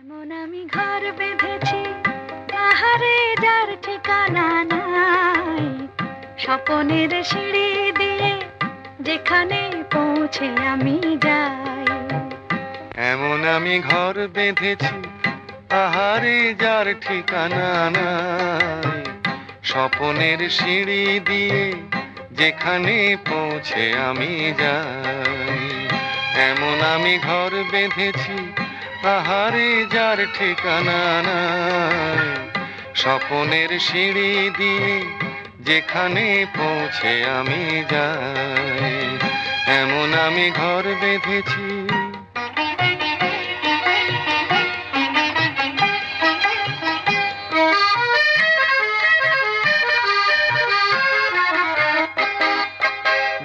এমন আমি ঘর বেঁধেছি, আহারে যার ঠিকানা নাই। স্বপনের সিঁড়ি দিয়ে যেখানে পৌঁছে আমি যাই। এমন আমি ঘর বেঁধেছি, আহারে যার ঠিকানা নাই। স্বপনের সিঁড়ি দিয়ে যেখানে পৌঁছে আমি যাই। এমন আমি ঘর বেঁধেছি, আহারে যার ঠিকানা নাই। স্বপনের সিঁড়ি দিয়ে যেখানে পৌঁছে আমি যাই। এমন আমি ঘর বেঁধেছি।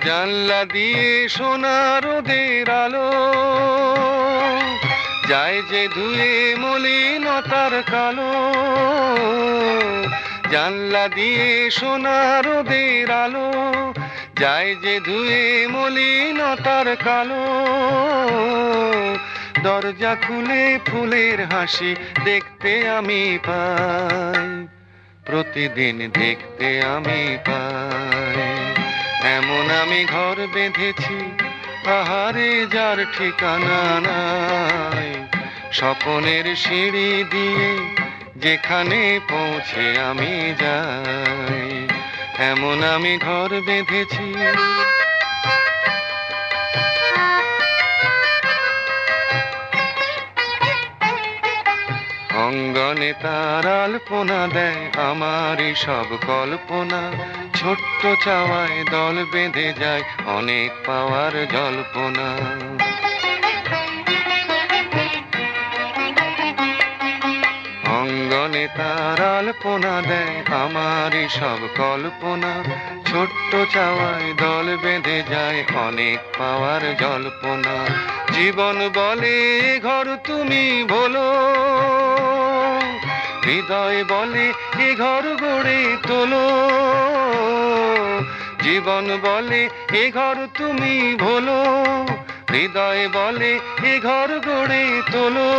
জানলা দিয়ে সোনা রোদের আলো যায় যে ধুয়ে মলিনতার কালো। জানলা দিয়ে সোনা রোদের আলো যায় যে ধুয়ে মলিনতার কালো। দরজা খুলে ফুলের হাসি দেখতে আমি পাই, প্রতিদিন দেখতে আমি পাই। এমন আমি ঘর বেঁধেছি, আহারে যার ঠিকানা নাই। স্বপনের সিঁড়ি দিয়ে যেখানে পৌঁছে আমি যাই। এমন আমি ঘর বেঁধেছি। অঙ্গনে তার আলপনা দেয় আমারই সব কল্পনা। ছোট্ট চাওয়ায় দল বেঁধে যায় অনেক পাওয়ার জল্পনা। অঙ্গনে তার আলপনা দেয় আমারই সব কল্পনা। ছোট্ট চাওয়ায় দল বেঁধে যায় অনেক পাওয়ার জল্পনা। জীবন বলে এ ঘর তুমি ভোলো, হৃদয় বলে এ ঘর গড়ে তোলো। জীবন বলে এ ঘর তুমি ভোলো, হৃদয় বলে এ ঘর গড়ে তোলো।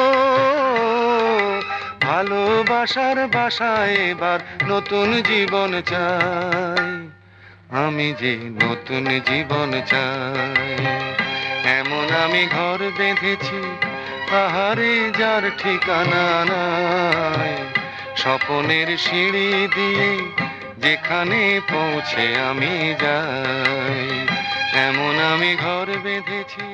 ভালোবাসার বাসায় এবার নতুন জীবন চাই, আমি যে নতুন জীবন চাই। এমন আমি ঘর বেঁধেছি, আহারে যার ঠিকানা নাই। স্বপনের সিঁড়ি দিয়ে যেখানে পৌঁছে আমি যাই। এমন আমি ঘর বেঁধেছি।